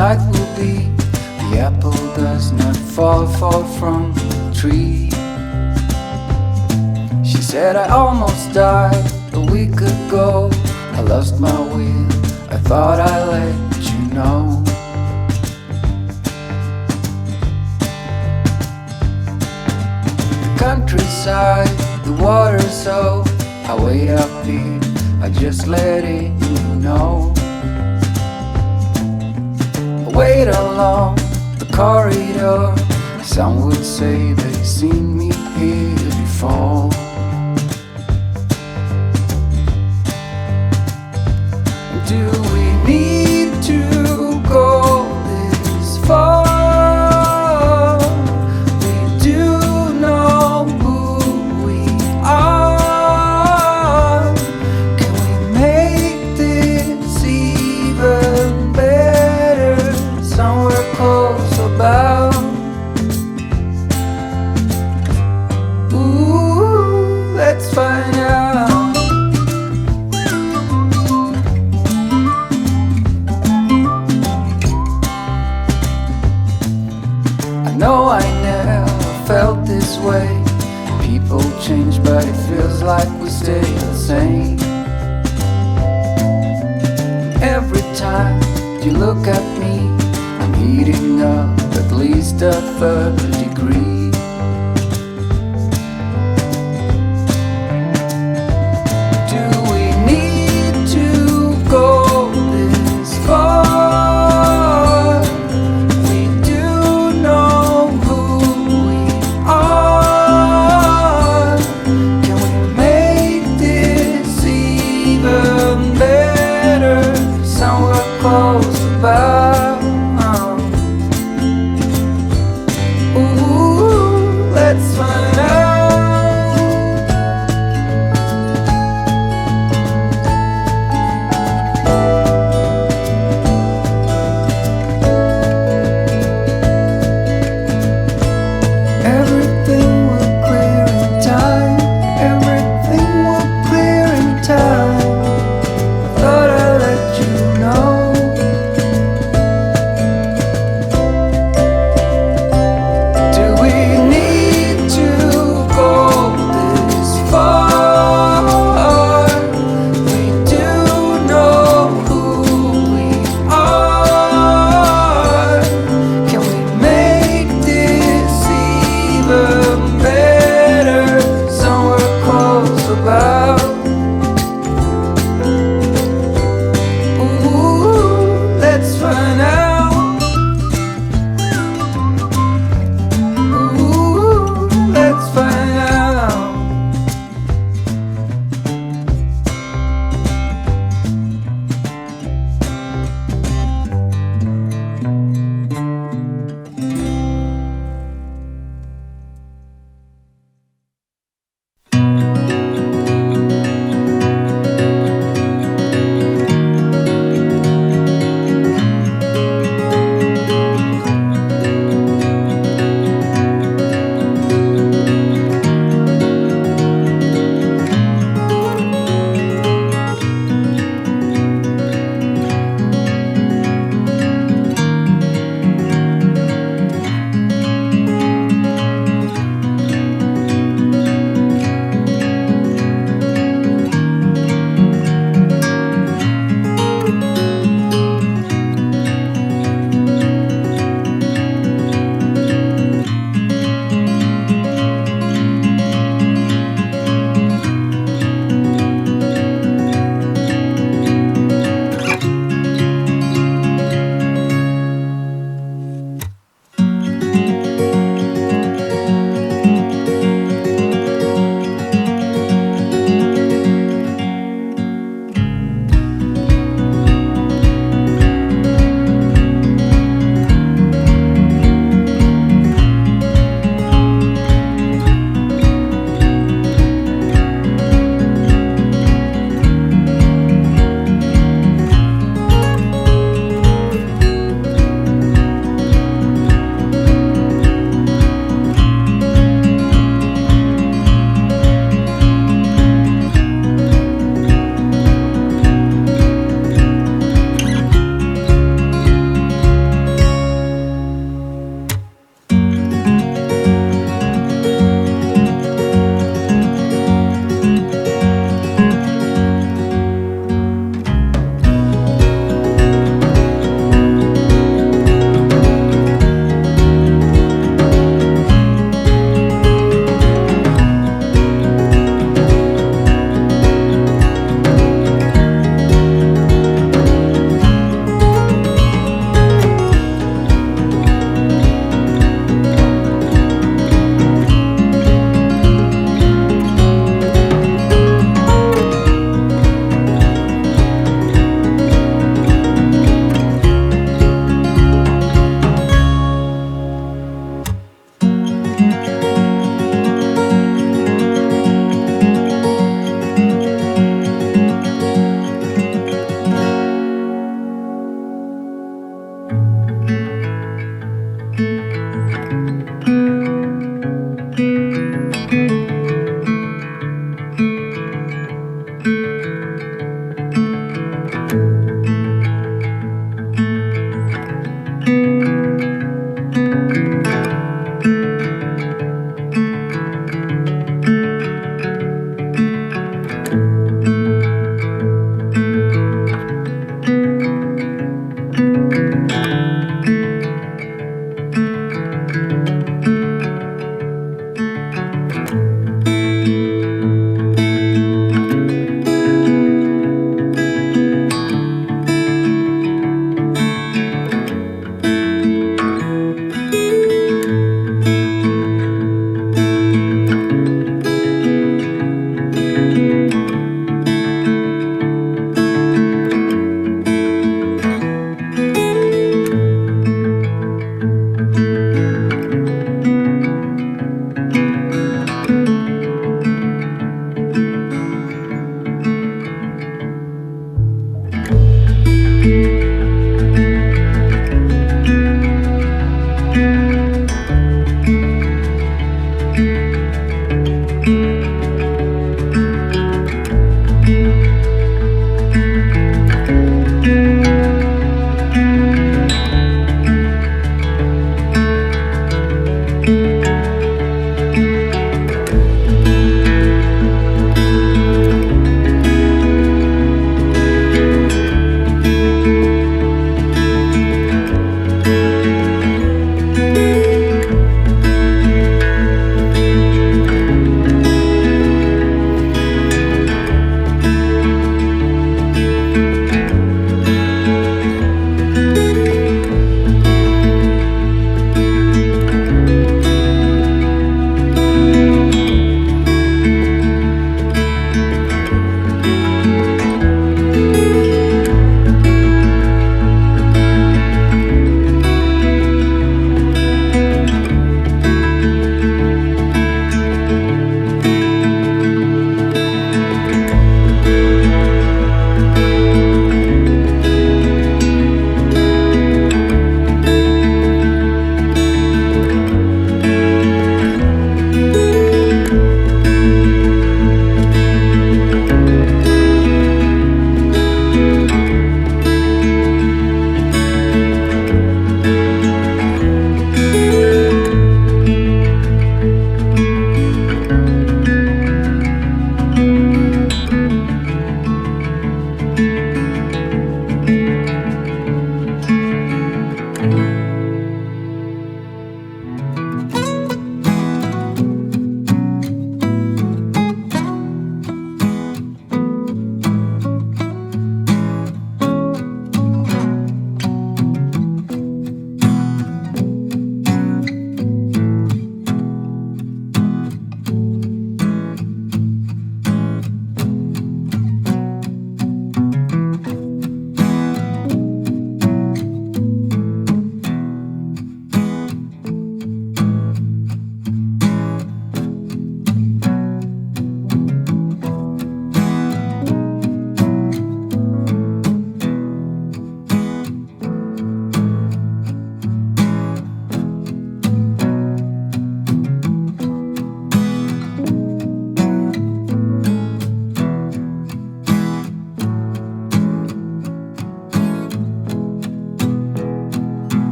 night will be. The apple does not fall far from the tree. She said I almost died a week ago. I lost my will, I thought I'd let you know. The countryside, the water's so I wait up here, I just letting you know. I wait along the corridor. Some would say they've seen me here before. Do we need to go this far? We do know who we are. Can we make this even better? Somewhere close about. Ooh, let's find out. No, I never felt this way. People change, but it feels like we stay the same. Every time you look at me, I'm heating up at least a third degree. Do we need to go this far? Close about. Ooh, let's find out. Everything will clear in time. Everything will clear in time. I thought I'd let you know. Better, somewhere close about.